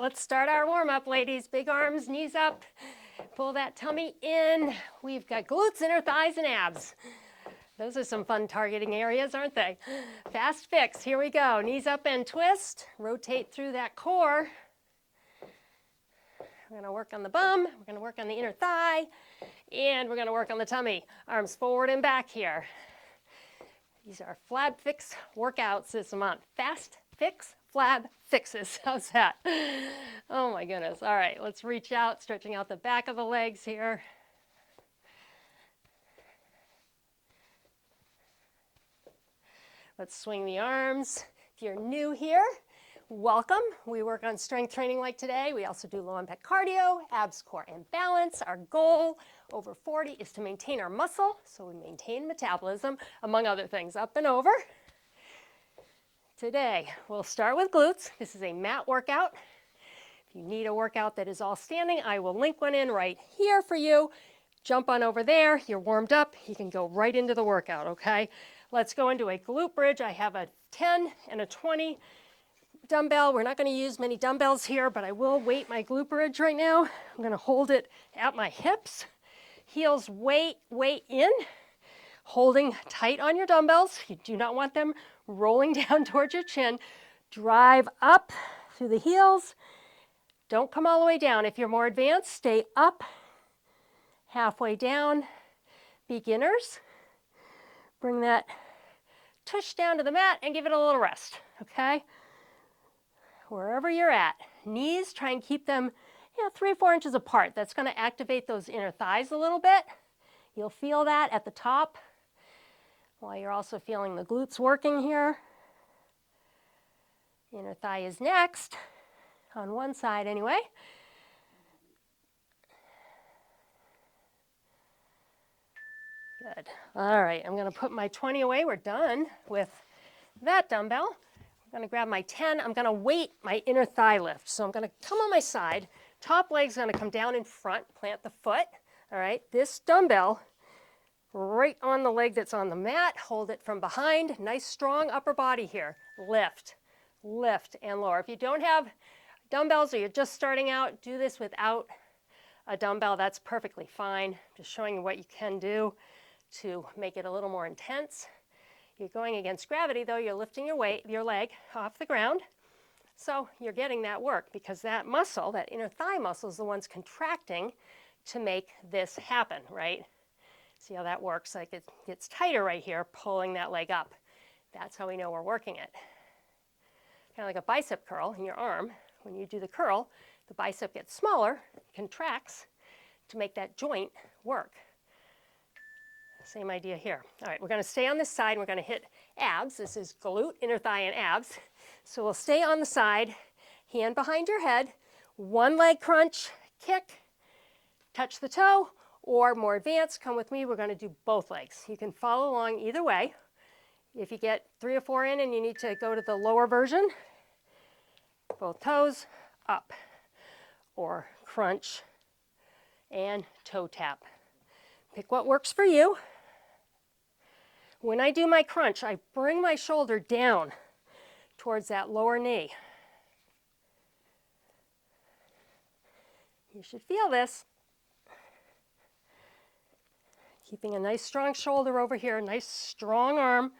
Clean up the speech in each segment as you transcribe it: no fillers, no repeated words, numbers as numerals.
let's start our warm-up, ladies. Big arms, knees up. Pull that tummy in. We've got glutes, inner thighs, and abs. Those are some fun targeting areas, aren't they? Fast fix. Here we go. Knees up and twist. Rotate through that core. We're going to work on the bum. We're going to work on the inner thigh. And we're going to work on the tummy. Arms forward and back here. These are flab fix workouts this month. Fast fix, flab fixes. How's that? Oh my goodness. All right, let's reach out, stretching out the back of the legs here. Let's swing the arms. If you're new here, welcome. We work on strength training like today. We also do low impact cardio, abs, core, and balance. Our goal over 40 is to maintain our muscle, so we maintain metabolism, among other things, up and over. Today, we'll start with glutes. This is a mat workout. If you need a workout that is all standing, I will link one in right here for you. Jump on over there. You're warmed up. You can go right into the workout, okay? Let's go into a glute bridge. I have a 10 and a 20 dumbbell. We're not going to use many dumbbells here, but I will weight my glute bridge right now. I'm going to hold it at my hips. Heels way in, holding tight on your dumbbells. You do not want them rolling down towards your chin. Drive up through the heels. Don't come all the way down. If you're more advanced, stay up, halfway down. Beginners, bring that tush down to the mat and give it a little rest, okay? Wherever you're at, knees, try and keep them 3 or 4 inches apart. That's going to activate those inner thighs a little bit. You'll feel that at the top while you're also feeling the glutes working here. Inner thigh is next, on one side anyway. Good. All right, I'm going to put my 20 away. We're done with that dumbbell. I'm going to grab my 10. I'm going to weight my inner thigh lift. So I'm going to come on my side. Top leg's going to come down in front, plant the foot. All right, this dumbbell right on the leg that's on the mat. Hold it from behind. Nice strong upper body here. Lift, lift, and lower. If you don't have dumbbells or you're just starting out, do this without a dumbbell. That's perfectly fine. Just showing you what you can do to make it a little more intense. You're going against gravity though. You're lifting your leg off the ground. So you're getting that work because that muscle, that inner thigh muscle, is the one's contracting to make this happen, right? See how that works? Like it gets tighter right here, pulling that leg up. That's how we know we're working it. Kind of like a bicep curl in your arm. When you do the curl, the bicep gets smaller, contracts to make that joint work. Same idea here. All right, we're going to stay on this side. We're going to hit abs. This is glute, inner thigh, and abs. So we'll stay on the side, hand behind your head, one leg crunch, kick, touch the toe, or more advanced, come with me. We're going to do both legs. You can follow along either way. If you get 3 or 4 in and you need to go to the lower version, both toes up, or crunch and toe tap. Pick what works for you. When I do my crunch, I bring my shoulder down towards that lower knee. You should feel this. Keeping a nice strong shoulder over here, a nice strong arm.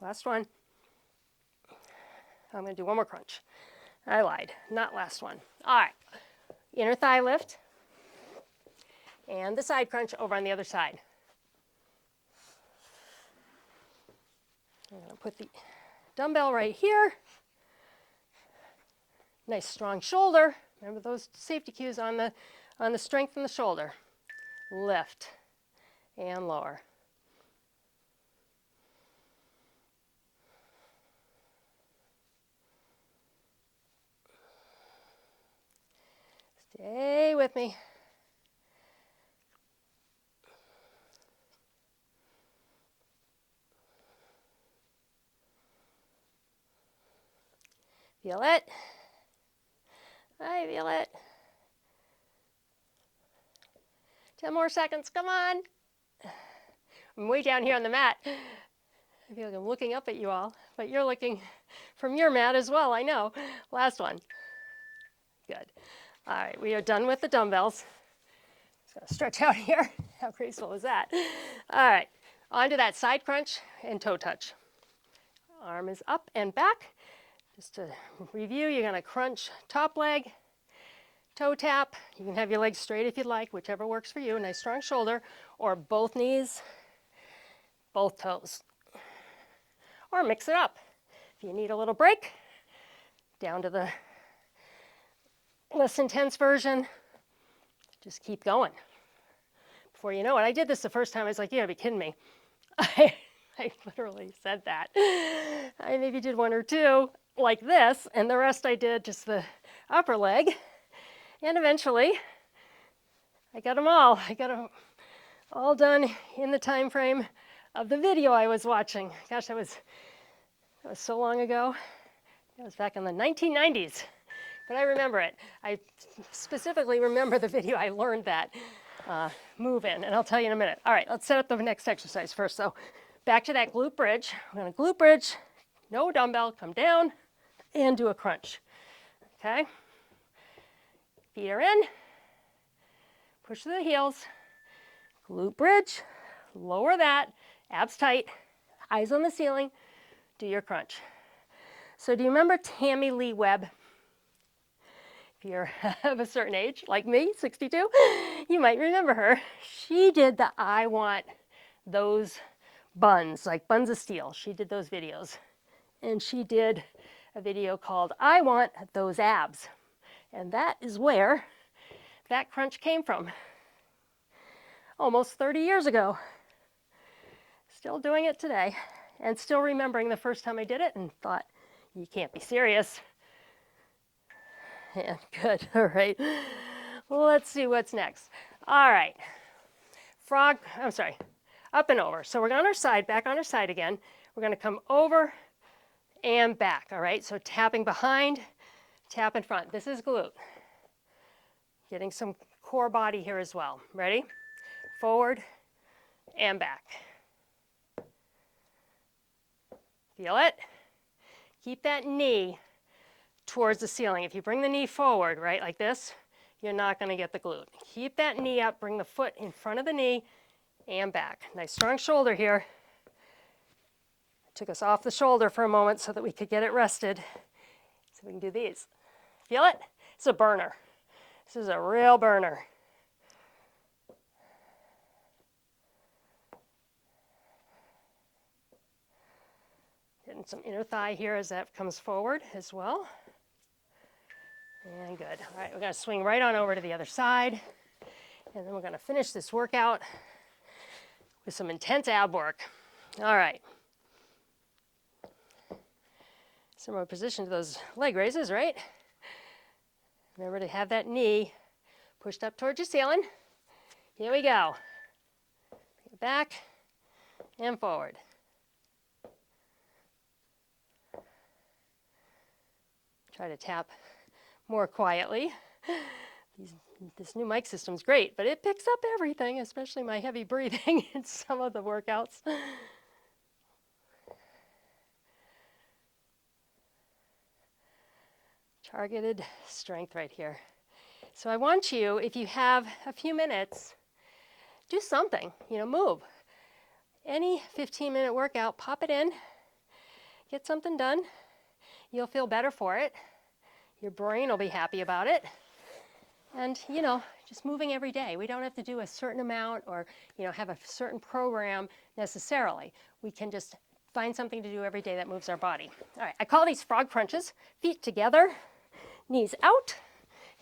Last one. I'm going to do one more crunch. I lied, not last one. All right, inner thigh lift and the side crunch over on the other side. I'm going to put the dumbbell right here. Nice strong shoulder. Remember those safety cues on the strength in the shoulder. Lift and lower. Stay with me. Feel it? I feel it. 10 more seconds, come on. I'm way down here on the mat. I feel like I'm looking up at you all, but you're looking from your mat as well, I know. Last one. Good. All right, we are done with the dumbbells. Just gonna stretch out here. How graceful is that? All right, on to that side crunch and toe touch. Arm is up and back. Just to review, you're gonna crunch top leg, toe tap. You can have your legs straight if you'd like, whichever works for you. Nice strong shoulder, or both knees, both toes. Or mix it up. If you need a little break, down to the less intense version, just keep going. Before you know it, I did this the first time. I was like, you gotta be kidding me. I literally said that. I maybe did one or two like this, and the rest I did just the upper leg. And eventually, I got them all. I got them all done in the time frame of the video I was watching. Gosh, that was so long ago. That was back in the 1990s. But I remember it. I specifically remember the video I learned that move in, and I'll tell you in a minute. All right, let's set up the next exercise first. So back to that glute bridge. We're gonna glute bridge, no dumbbell, come down and do a crunch, okay? Feet are in, push to the heels, glute bridge, lower that, abs tight, eyes on the ceiling, do your crunch. So do you remember Tammy Lee Webb? If you're of a certain age, like me, 62, you might remember her. She did the I want those buns, like buns of steel. She did those videos. And she did a video called I Want Those Abs. And that is where that crunch came from. Almost 30 years ago. Still doing it today. And still remembering the first time I did it and thought, you can't be serious. Yeah, good. All right. Let's see what's next. All right. Up and over. So we're on our side, back on our side again. We're going to come over and back. All right. So tapping behind, tap in front. This is glute. Getting some core body here as well. Ready? Forward and back. Feel it? Keep that knee towards the ceiling. If you bring the knee forward, right, like this, you're not going to get the glute. Keep that knee up, bring the foot in front of the knee and back. Nice strong shoulder here. Took us off the shoulder for a moment so that we could get it rested. So we can do these. Feel it? It's a burner. This is a real burner. Getting some inner thigh here as that comes forward as well. And good. All right, we're going to swing right on over to the other side. And then we're going to finish this workout with some intense ab work. All right. Similar position to those leg raises, right? Remember to have that knee pushed up towards your ceiling. Here we go. Back and forward. Try to tap more quietly. This new mic system's great, but it picks up everything, especially my heavy breathing in some of the workouts. Targeted strength right here. So I want you, if you have a few minutes, do something, move. Any 15-minute workout, pop it in, get something done. You'll feel better for it. Your brain will be happy about it. And, just moving every day. We don't have to do a certain amount or, have a certain program necessarily. We can just find something to do every day that moves our body. All right, I call these frog crunches. Feet together, knees out,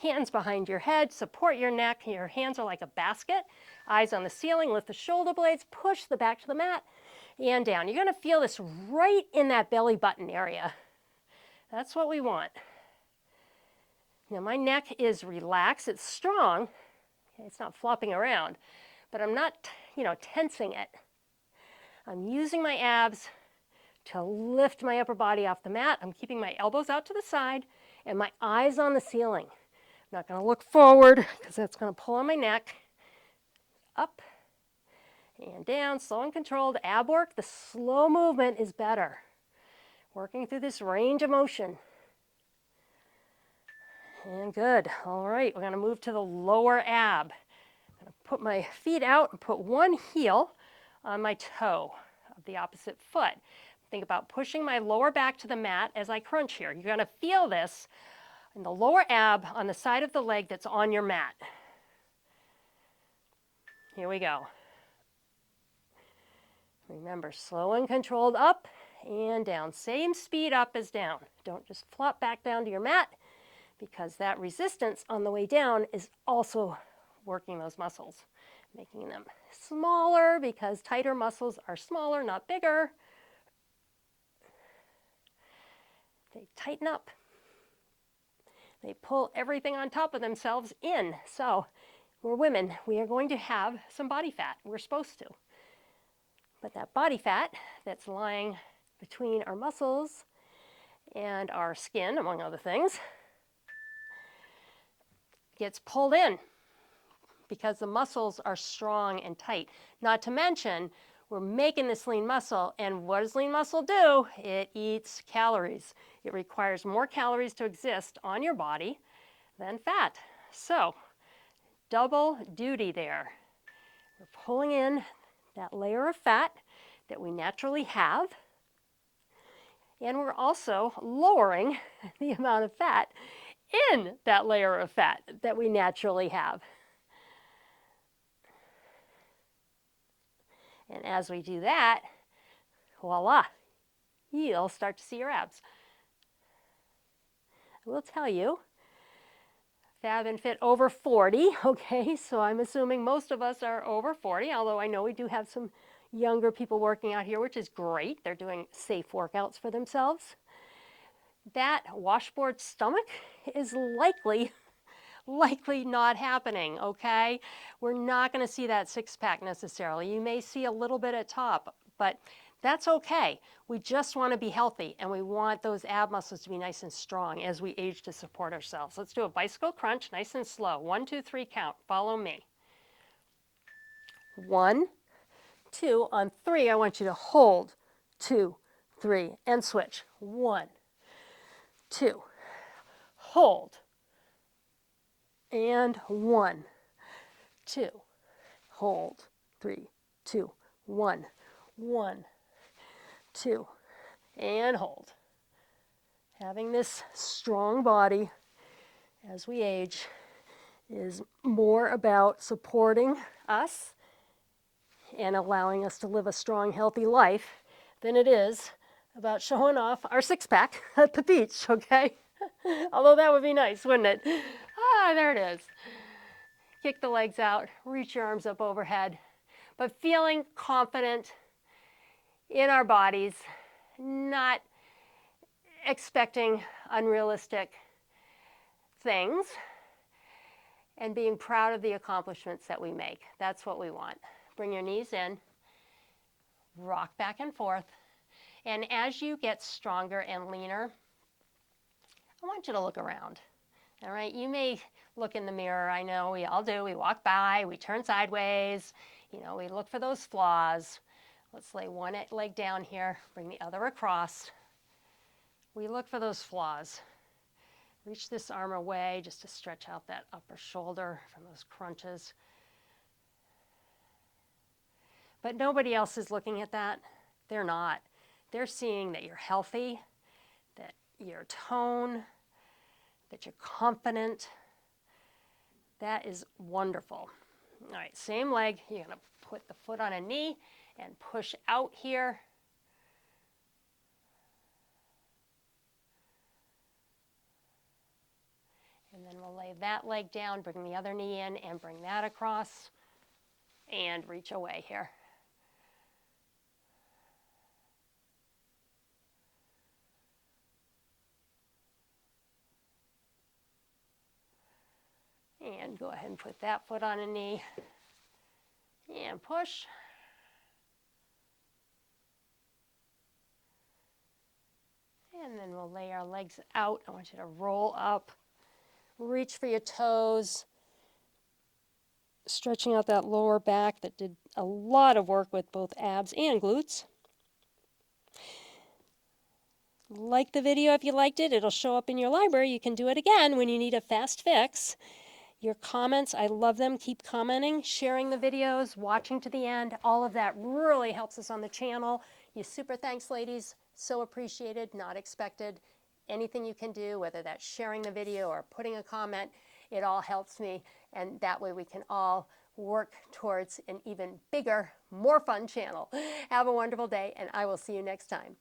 hands behind your head, support your neck. Your hands are like a basket. Eyes on the ceiling, lift the shoulder blades, push the back to the mat, and down. You're going to feel this right in that belly button area. That's what we want. Now my neck is relaxed, it's strong, okay, it's not flopping around, but I'm not, tensing it. I'm using my abs to lift my upper body off the mat. I'm keeping my elbows out to the side and my eyes on the ceiling. I'm not going to look forward because that's going to pull on my neck. Up and down, slow and controlled. Ab work, the slow movement is better. Working through this range of motion. And good. All right, we're going to move to the lower ab. I'm going to put my feet out and put one heel on my toe of the opposite foot. Think about pushing my lower back to the mat as I crunch here. You're going to feel this in the lower ab on the side of the leg that's on your mat. Here we go. Remember, slow and controlled up and down. Same speed up as down. Don't just flop back down to your mat, because that resistance on the way down is also working those muscles, making them smaller, because tighter muscles are smaller, not bigger. They tighten up. They pull everything on top of themselves in. So we're women. We are going to have some body fat. We're supposed to. But that body fat that's lying between our muscles and our skin, among other things, gets pulled in because the muscles are strong and tight. Not to mention, we're making this lean muscle, and what does lean muscle do? It eats calories. It requires more calories to exist on your body than fat. So, double duty there. We're pulling in that layer of fat that we naturally have, and we're also lowering the amount of fat in that layer of fat that we naturally have. And as we do that, voila, you'll start to see your abs. I will tell you, Fab and Fit over 40, okay, so I'm assuming most of us are over 40, although I know we do have some younger people working out here, which is great. They're doing safe workouts for themselves. That washboard stomach is likely not happening, okay? We're not going to see that six-pack necessarily. You may see a little bit at top, but that's okay. We just want to be healthy, and we want those ab muscles to be nice and strong as we age to support ourselves. Let's do a bicycle crunch, nice and slow. 1, 2, 3 count. Follow me. 1, 2. On 3, I want you to hold. 2, 3, and switch. 1, 2. Hold. And 1, 2, hold, 3, 2, 1, 1, 2, and hold. Having this strong body as we age is more about supporting us and allowing us to live a strong, healthy life than it is about showing off our six-pack at the beach, okay? Although that would be nice, wouldn't it? Ah, there it is. Kick the legs out, reach your arms up overhead, but feeling confident in our bodies, not expecting unrealistic things, and being proud of the accomplishments that we make. That's what we want. Bring your knees in, rock back and forth, and as you get stronger and leaner, I want you to look around. All right, you may look in the mirror. I know we all do. We walk by, we turn sideways, we look for those flaws. Let's lay one leg down here, bring the other across. We look for those flaws. Reach this arm away just to stretch out that upper shoulder from those crunches. But nobody else is looking at that. They're not. They're seeing that you're healthy, that your tone, that you're confident. That is wonderful. All right, same leg. You're going to put the foot on a knee and push out here. And then we'll lay that leg down, bring the other knee in, and bring that across, and reach away here. And go ahead and put that foot on a knee, and push. And then we'll lay our legs out. I want you to roll up, reach for your toes, stretching out that lower back that did a lot of work with both abs and glutes. Like the video if you liked it. It'll show up in your library. You can do it again when you need a fast fix. Your comments, I love them. Keep commenting, sharing the videos, watching to the end. All of that really helps us on the channel. You super thanks, ladies. So appreciated, not expected. Anything you can do, whether that's sharing the video or putting a comment, it all helps me. And that way we can all work towards an even bigger, more fun channel. Have a wonderful day, and I will see you next time.